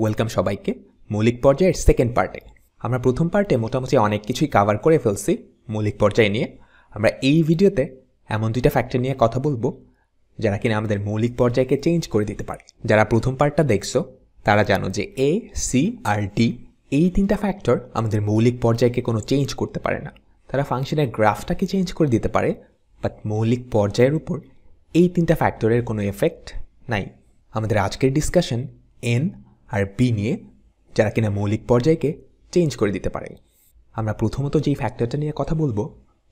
Welcome সবাইকে মৌলিক পর্যায়ের সেকেন্ড পার্টে। আমরা প্রথম পার্টে মোটামুটি অনেক কিছুই কভার করে ফেলছি মৌলিক পর্যায় নিয়ে। আমরা এই ভিডিওতে এমন দুইটা ফ্যাক্টর নিয়ে কথা বলবো যারা কিনা আমাদের মৌলিক পর্যায়কে চেঞ্জ করে দিতে পারে। যারা প্রথম পার্টটা দেখছো তারা জানো যে এ, সি আর ডি এই তিনটা ফ্যাক্টর আমাদের মৌলিক পর্যায়কে কোনো চেঞ্জ করতে পারে না। তারা ফাংশনের গ্রাফটাকে চেঞ্জ করে দিতে পারে, বাট মৌলিক পর্যায়ের উপর এই তিনটা ফ্যাক্টরের কোনো এফেক্ট নাই। আমাদের আজকের ডিসকাশন এন আর বি নিয়ে, যারা কিনা মৌলিক পর্যায়কে চেঞ্জ করে দিতে পারে। আমরা প্রথমত যেই ফ্যাক্টরটা নিয়ে কথা বলবো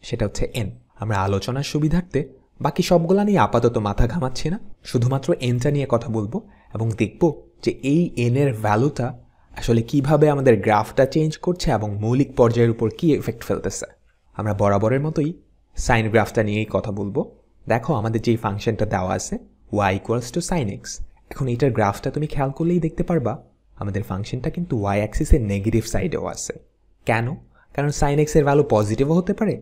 সেটা হচ্ছে এন। আমরা আলোচনার সুবিধার্থে বাকি সবগুলা নিয়ে আপাতত মাথা ঘামাচ্ছি না, শুধুমাত্র এনটা নিয়ে কথা বলবো এবং দেখব যে এই এনের ভ্যালুটা আসলে কিভাবে আমাদের গ্রাফটা চেঞ্জ করছে এবং মৌলিক পর্যায়ের উপর কী এফেক্ট ফেলতেছে। আমরা বরাবরের মতোই সাইন গ্রাফটা নিয়েই কথা বলবো। দেখো আমাদের যেই ফাংশনটা দেওয়া আছে y = sin x। এখন এটার গ্রাফটা তুমি খেয়াল করলেই দেখতে পারবা আমাদের ফাংশনটা কিন্তু y অ্যাক্সিসের নেগেটিভ সাইডেও আছে। কেন? কারণ sin x এর ভ্যালু পজিটিভও হতে পারে,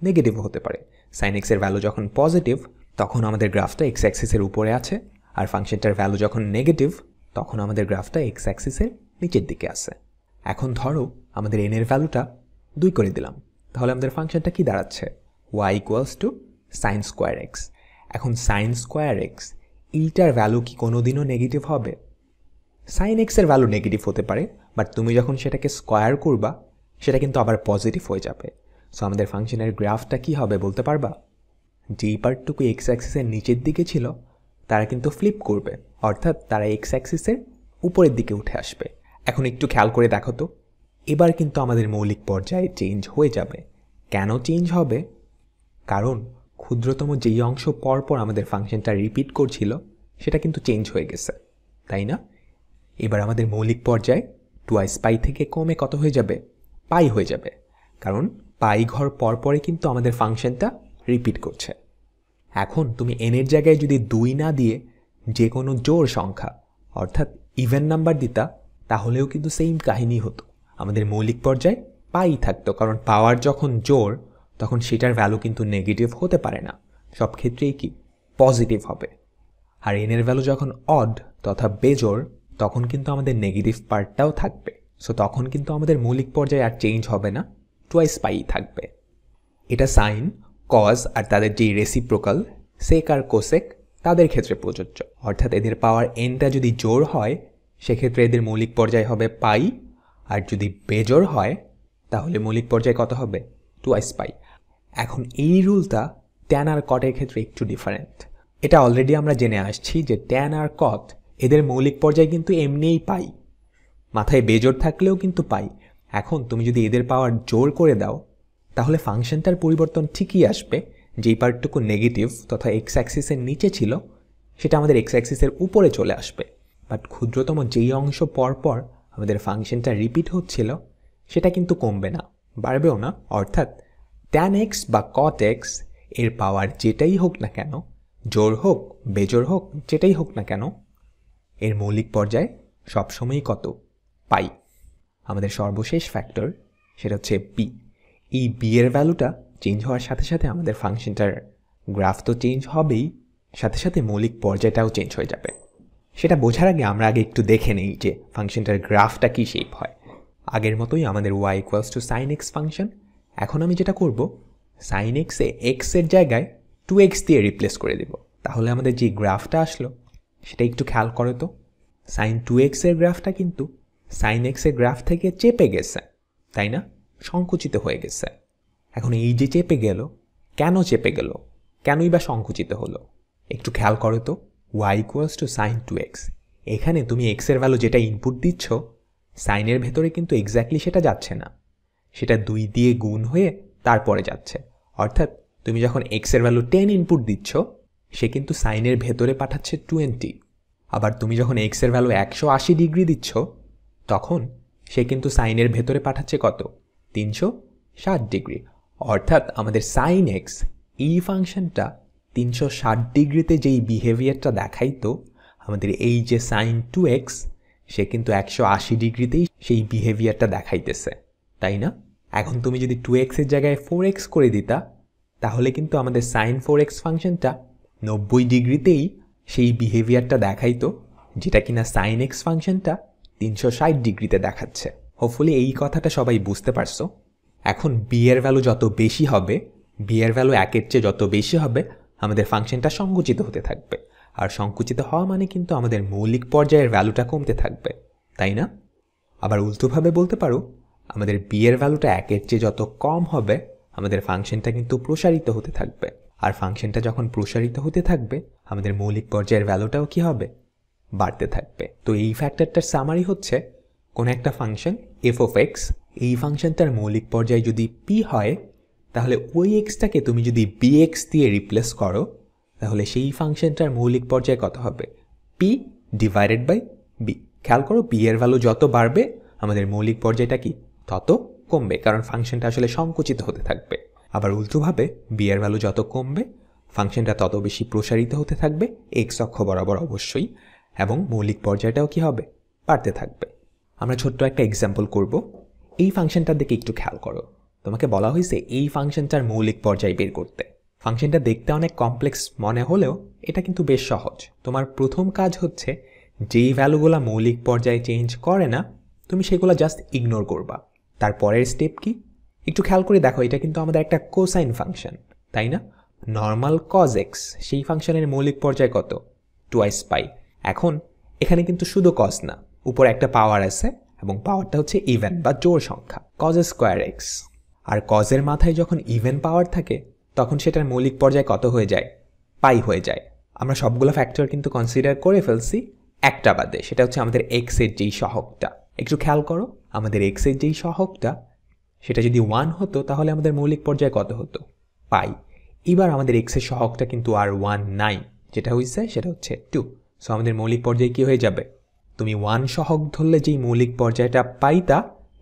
নেগেটিভও হতে পারে। sin x এর ভ্যালু যখন পজিটিভ তখন আমাদের গ্রাফটা x অ্যাক্সিসের উপরে আছে, আর ফাংশনটার ভ্যালু যখন নেগেটিভ তখন আমাদের গ্রাফটা x অ্যাক্সিসের নিচের দিকে আছে। এখন ধরো আমাদের n এর ভ্যালুটা 2 করে দিলাম, তাহলে আমাদের ফাংশনটা কি দাঁড়াচ্ছে? y = sin square x। এখন sin square x এইটার ভ্যালু কি কোনোদিনও নেগেটিভ হবে? sin x এর ভ্যালু নেগেটিভ হতে পারে, বাট তুমি যখন সেটাকে স্কোয়ার করবা সেটা কিন্তু আবার পজিটিভ হয়ে যাবে। সো আমাদের ফাংশনের গ্রাফটা কি হবে বলতে পারবা? যেই পার্টটুকু x অ্যাক্সিসের নিচের দিকে ছিল তারা কিন্তু ফ্লিপ করবে, অর্থাৎ তারা x অ্যাক্সিসের উপরের দিকে উঠে আসবে। এখন একটু খেয়াল করে দেখো তো, এবার কিন্তু আমাদের মৌলিক পর্যায়ে চেঞ্জ হয়ে যাবে। কেন চেঞ্জ হবে? কারণ ক্ষুদ্রতম যেই অংশ পরপর আমাদের ফাংশনটা রিপিট করছিল সেটা কিন্তু চেঞ্জ হয়ে গেছে, তাই না? এবার আমাদের মৌলিক পর্যায়ে 2π থেকে কমে কত হয়ে যাবে? পাই হয়ে যাবে, কারণ পাই ঘর পরপরে কিন্তু আমাদের ফাংশনটা রিপিট করছে। এখন তুমি n এর জায়গায় যদি 2 না দিয়ে যে কোনো জোড় সংখ্যা অর্থাৎ ইভেন নাম্বার দিতা তাহলেও কিন্তু সেম কাহিনী হতো। আমাদের মৌলিক পর্যায়ে পাই থাকতো, কারণ পাওয়ার যখন জোড় তখন সেটার ভ্যালু কিন্তু নেগেটিভ হতে পারে না, সব ক্ষেত্রেই কি পজিটিভ হবে। আর n এর ভ্যালু যখন অড তথা বেজোড় তখন কিন্তু আমাদের নেগেটিভ পার্টটাও থাকবে। সো তখন কিন্তু আমাদের মৌলিক পর্যায়ে আর চেঞ্জ হবে না, 2π থাকবে। এটা সাইন, কজ আর তাদের যেই রেসিপ্রোকাল সেক আর কোসেক তাদের ক্ষেত্রে প্রযোজ্য। অর্থাৎ এদের পাওয়ার nটা যদি জোড় হয় সেক্ষেত্রে এদের মৌলিক পর্যায় হবে পাই, আর যদি বেজোড় হয় তাহলে মৌলিক পর্যায় কত হবে? 2π। এখন এই রুলটা ট্যান আর কটের ক্ষেত্রে একটু ডিফারেন্ট। এটা অলরেডি আমরা জেনে আসছি যে ট্যান আর কট এদের মৌলিক পর্যায় কিন্তু এমনিই পাই, মাথায় বেজোড় থাকলেও কিন্তু পাই। এখন তুমি যদি এদের পাওয়ার জোর করে দাও তাহলে ফাংশনটার পরিবর্তন ঠিকই আসবে। যেই পার্টটুকু নেগেটিভ তথা এক্স অ্যাক্সিসের নিচে ছিল সেটা আমাদের এক্স অ্যাক্সিসের উপরে চলে আসবে, বাট ক্ষুদ্রতম যেই অংশ পরপর আমাদের ফাংশনটা রিপিট হচ্ছিল সেটা কিন্তু কমবে না, বাড়বেও না। অর্থাৎ ট্যান এক্স বা কট এক্স এর পাওয়ার যেটাই হোক না কেন, জোর হোক বেজোড় হোক যেটাই হোক না কেন, এর মৌলিক পর্যায় সবসময়ই কত? পাই। আমাদের সর্বশেষ ফ্যাক্টর সেটা হচ্ছে বি। এই বি এর ভ্যালুটা চেঞ্জ হওয়ার সাথে সাথে আমাদের ফাংশনটার গ্রাফ তো চেঞ্জ হবেই, সাথে সাথে মৌলিক পর্যায়টাও চেঞ্জ হয়ে যাবে। সেটা বোঝার আগে আমরা আগে একটু দেখে নেই যে ফাংশনটার গ্রাফটা কী শেপ হয়। আগের মতোই আমাদের y = sin x ফাংশন। এখন আমি যেটা করব, sin x এ x এর জায়গায় 2x দিয়ে রিপ্লেস করে দেব, তাহলে আমাদের যে গ্রাফটা আসলো সেটা একটু খেয়াল করো তো। sin 2x এর গ্রাফটা কিন্তু sin x এর গ্রাফ থেকে চেপে গেছে, তাই না? সংকুচিত হয়ে গেছে। এখন এই যে চেপে গেল, কেন চেপে গেল, কেনই বা সংকুচিত হলো? একটু খেয়াল করো তো, y = sin 2x। এখানে তুমি x এর ভ্যালু যেটা ইনপুট দিচ্ছ সাইনের ভেতরে কিন্তু এক্স্যাক্টলি সেটা যাচ্ছে না, সেটা 2 দিয়ে গুণ হয়ে তারপরে যাচ্ছে। অর্থাৎ তুমি যখন x এর ভ্যালু 10 ইনপুট দিচ্ছ সে কিন্তু সাইনের ভেতরে পাঠাচ্ছে 20। আবার তুমি যখন x এর ভ্যালু 180 ডিগ্রি দিচ্ছ তখন সে কিন্তু সাইনের ভেতরে পাঠাচ্ছে কত? 360 ডিগ্রি। অর্থাৎ আমাদের sin x এই ফাংশনটা 360 ডিগ্রিতে যেই বিহেভিয়ারটা দেখাইতো, আমাদের এই যে sin 2x সে কিন্তু 180 ডিগ্রিতেই সেই বিহেভিয়ারটা দেখাইতেছে, তাই না? এখন তুমি যদি 2x এর জায়গায় 4x করে দিতা তাহলে কিন্তু আমাদের sin 4x ফাংশনটা 90 ডিগ্রিতেই সেই বিহেভিয়ারটা দেখাইতো, যেটা কিনা sin x ফাংশনটা 360 ডিগ্রিতে দেখাচ্ছে। হোপফুলি এই কথাটা সবাই বুঝতে পারছো। এখন বি এর ভ্যালু যত বেশি হবে, বি এর ভ্যালু 1-এর চেয়ে যত বেশি হবে, আমাদের ফাংশনটা সংকুচিত হতে থাকবে। আর সংকুচিত হওয়া মানে কিন্তু আমাদের মৌলিক পর্যায়ের ভ্যালুটা কমতে থাকবে, তাই না? আবার উল্টোভাবে বলতে পারো, আমাদের বি এর ভ্যালুটা 1-এর চেয়ে যত কম হবে, আমাদের ফাংশনটা কিন্তু প্রসারিত হতে থাকবে। আর ফাংশনটা যখন প্রসারিত হতে থাকবে, আমাদের মৌলিক পর্যায়ের ভ্যালুটাও কি হবে? বাড়তে থাকবে। তো এই ফ্যাক্টরটার সামারি হচ্ছে, কোন একটা ফাংশন এফ অফ এক্স, এই ফাংশনটার মৌলিক পর্যায় যদি পি হয়, তাহলে ওই এক্সটাকে তুমি যদি বি এক্স দিয়ে রিপ্লেস করো, তাহলে সেই ফাংশনটার মৌলিক পর্যায় কত হবে? P divided by B. খেয়াল করো, বি এর ভ্যালু যত বাড়বে, আমাদের মৌলিক পর্যায়টা কি তত কমবে, কারণ ফাংশনটা আসলে সংকুচিত হতে থাকবে। আবার উল্টোভাবে বি এর ভ্যালু যত কমবে, ফাংশনটা তত বেশি প্রসারিত হতে থাকবে এক্স অক্ষ বরাবর অবশ্যই, এবং মৌলিক পর্যায়টাও কি হবে? বাড়তে থাকবে। আমরা ছোট্ট একটা এক্সাম্পল করব। এই ফাংশনটার দিকে একটু খেয়াল করো। তোমাকে বলা হয়েছে এই ফাংশনটার মৌলিক পর্যায় বের করতে। ফাংশনটা দেখতে অনেক কমপ্লেক্স মনে হলেও এটা কিন্তু বেশ সহজ। তোমার প্রথম কাজ হচ্ছে, যেই ভ্যালুগুলো মৌলিক পর্যায়ে চেঞ্জ করে না, তুমি সেগুলো জাস্ট ইগনোর করবা। তারপরের স্টেপ কি? একটু খেয়াল করে দেখো, এটা কিন্তু আমাদের একটা কোসাইন ফাংশন, তাই না? নর্মাল কজ এক্স, সেই ফাংশনের মৌলিক পর্যায় কত? 2π। এখন এখানে কিন্তু শুধু কজ না, উপরে একটা পাওয়ার আছে, এবং পাওয়ারটা হচ্ছে ইভেন বা জোড় সংখ্যা, কজ স্কোয়ার এক্স। আর কজের মাথায় যখন ইভেন পাওয়ার থাকে, তখন সেটার মৌলিক পর্যায় কত হয়ে যায়? পাই হয়ে যায়। আমরা সবগুলো ফ্যাক্টর কিন্তু কনসিডার করে ফেলছি, একটা বাদে, সেটা হচ্ছে আমাদের এক্সের যেই সহগটা। একটু খেয়াল করো, আমাদের এক্সের যেই সহগটা, সেটা যদি 1 হতো, তাহলে আমাদের মৌলিক পর্যায় কত হতো? পাই। এবার আমাদের এক্সের সহগটা কিন্তু আর 1 নাই, যেটা হয়েছে সেটা হচ্ছে 2। সো আমাদের মৌলিক পর্যায় কি হয়ে যাবে? তুমি 1 সহগ ধরলে যেই মৌলিক পর্যায়টা পাইতা,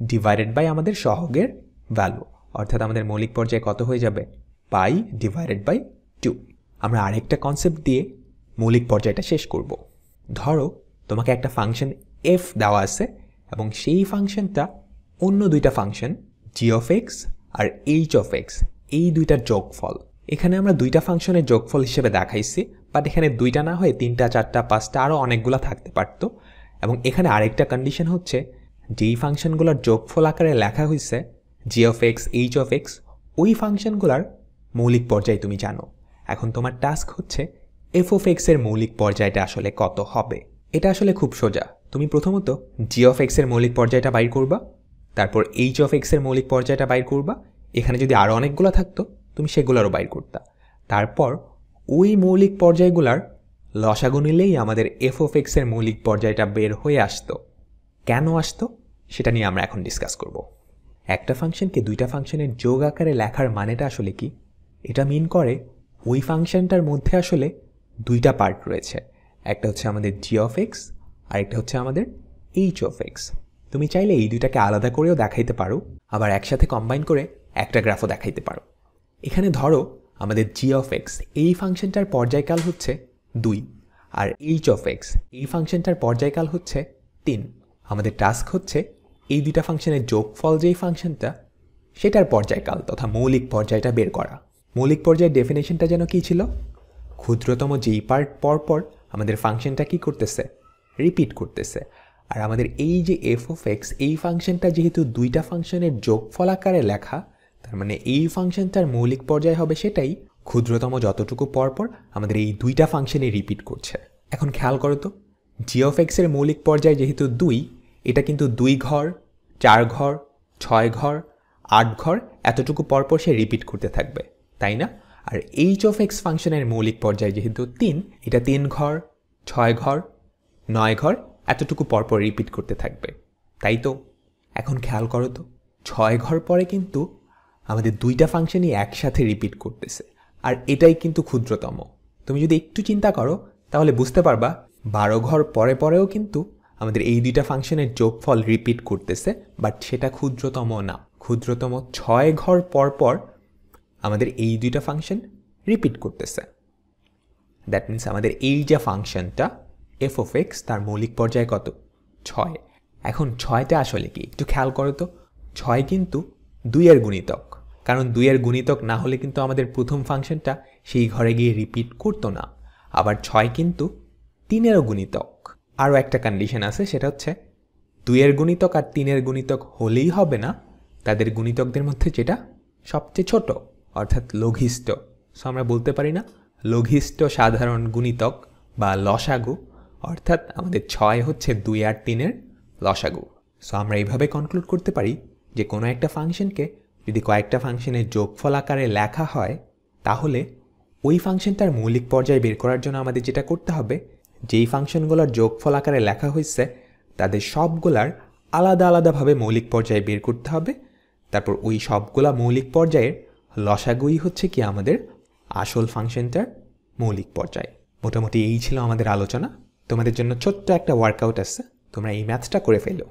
ডিভাইডেড বাই আমাদের সহগের ভ্যালু, অর্থাৎ আমাদের মৌলিক পর্যায় কত হয়ে যাবে? Pi divided by 2। আমরা আরেকটা কনসেপ্ট দিয়ে মৌলিক পর্যায়টা শেষ করব। ধরো তোমাকে একটা ফাংশন এফ দেওয়া আছে, এবং সেই ফাংশনটা অন্য দুইটা ফাংশন জি অফ এক্স আর এইচ অফ এক্স, এই দুইটার যোগফল। এখানে আমরা দুইটা ফাংশনের যোগফল হিসেবে দেখাইছি, বাট এখানে দুইটা না হয়ে 3টা 4টা 5টা আরও অনেকগুলো থাকতে পারত। এবং এখানে আরেকটা কন্ডিশন হচ্ছে, যেই ফাংশনগুলোর যোগফল আকারে লেখা হয়েছে G of X, H of X, ওই ফাংশনগুলোর মৌলিক পর্যায় তুমি জানো। এখন তোমার টাস্ক হচ্ছে এফ অফ এক্সের মৌলিক পর্যায়টা আসলে কত হবে। এটা আসলে খুব সোজা। তুমি প্রথমত জি অফ এক্সের মৌলিক পর্যায়টা বাইর করবা, তারপর এইচ অফ এক্সের মৌলিক পর্যায়টা বাইর করবা। এখানে যদি আরও অনেকগুলো থাকতো, তুমি সেগুলোরও বাইর করতা। তারপর ওই মৌলিক পর্যায়গুলার লসাগু নিলেই আমাদের এফ অফ এক্সের মৌলিক পর্যায়টা বের হয়ে আসতো। কেন আসতো সেটা নিয়ে আমরা এখন ডিসকাস করব। একটা ফাংশনকে দুইটা ফাংশনের যোগ আকারে লেখার মানেটা আসলে কি? এটা মিন করে ওই ফাংশনটার মধ্যে আসলে দুইটা পার্ট রয়েছে, একটা হচ্ছে আমাদের জি অফ এক্স, আর একটা হচ্ছে আমাদের এইচ অফ এক্স। তুমি চাইলে এই দুইটাকে আলাদা করেও দেখাইতে পারো, আবার একসাথে কম্বাইন করে একটা গ্রাফও দেখাইতে পারো। এখানে ধরো আমাদের জি অফ এক্স, এই ফাংশনটার পর্যায়কাল হচ্ছে 2, আর এইচ অফ এক্স, এই ফাংশনটার পর্যায়কাল হচ্ছে 3। আমাদের টাস্ক হচ্ছে এই দুইটা ফাংশনের যোগফল যেই ফাংশনটা, সেটার পর্যায়কাল তথা মৌলিক পর্যায়টা বের করা। মৌলিক পর্যায়ের ডেফিনেশনটা যেন কী ছিল? ক্ষুদ্রতম যেই পার্ট পরপর আমাদের ফাংশনটা কি করতেছে? রিপিট করতেছে। আর আমাদের এই যে এফ অফ এক্স, এই ফাংশনটা যেহেতু দুইটা ফাংশনের যোগফল আকারে লেখা, তার মানে এই ফাংশনটার মৌলিক পর্যায় হবে সেটাই ক্ষুদ্রতম যতটুকু পরপর আমাদের এই দুইটা ফাংশনে রিপিট করছে। এখন খেয়াল করো তো, জি অফ এক্সের মৌলিক পর্যায় যেহেতু 2, এটা কিন্তু 2 ঘর, 4 ঘর, 6 ঘর, 8 ঘর এতটুকু পরপর সে রিপিট করতে থাকবে, তাই না? আর এইচ অফ এক্স ফাংশনের মৌলিক পর্যায় যেহেতু 3, এটা 3 ঘর, 6 ঘর, 9 ঘর এতটুকু পরপর রিপিট করতে থাকবে, তাই তো? এখন খেয়াল করো তো, 6 ঘর পরে কিন্তু আমাদের দুইটা ফাংশনই একসাথে রিপিট করতেছে, আর এটাই কিন্তু ক্ষুদ্রতম। তুমি যদি একটু চিন্তা করো তাহলে বুঝতে পারবা 12 ঘর পরে পরেও কিন্তু আমাদের এই দুইটা ফাংশনের যোগফল রিপিট করতেছে, বাট সেটা ক্ষুদ্রতম না। ক্ষুদ্রতম 6 ঘর পরপর আমাদের এই দুইটা ফাংশন রিপিট করতেছে। দ্যাট মিনস আমাদের এই যে ফাংশনটা এফ অফ এক্স, তার মৌলিক পর্যায় কত? 6। এখন 6টা আসলে কি একটু খেয়াল করো তো। 6 কিন্তু 2-এর গুণিতক, কারণ 2-এর গুণিতক না হলে কিন্তু আমাদের প্রথম ফাংশনটা সেই ঘরে গিয়ে রিপিট করতো না। আবার 6 কিন্তু 3-এরও গুণিতক। আরও একটা কন্ডিশন আছে, সেটা হচ্ছে 2 এর গুণিতক আর 3 এর গুণিতক হলেই হবে না, তাদের গুণিতকদের মধ্যে যেটা সবচেয়ে ছোট অর্থাৎ লঘিষ্ঠ। সো আমরা বলতে পারি না লঘিষ্ঠ সাধারণ গুণিতক বা লসাগু, অর্থাৎ আমাদের 6 হচ্ছে 2 আর 3 এর লসাগু। সো আমরা এইভাবে কনক্লুড করতে পারি যে কোনো একটা ফাংশনকে যদি কয়েকটা ফাংশনের যোগফল আকারে লেখা হয়, তাহলে ওই ফাংশনটার মৌলিক পর্যায় বের করার জন্য আমাদের যেটা করতে হবে, যেই ফাংশনগুলোর যোগফল আকারে লেখা হয়েছে তাদের সবগুলার আলাদা আলাদাভাবে মৌলিক পর্যায় বের করতে হবে। তারপর ওই সবগুলা মৌলিক পর্যায়ের লসাগুই হচ্ছে কি আমাদের আসল ফাংশনটার মৌলিক পর্যায়। মোটামুটি এই ছিল আমাদের আলোচনা। তোমাদের জন্য ছোট্ট একটা ওয়ার্কআউট আছে, তোমরা এই ম্যাথটা করে ফেলো।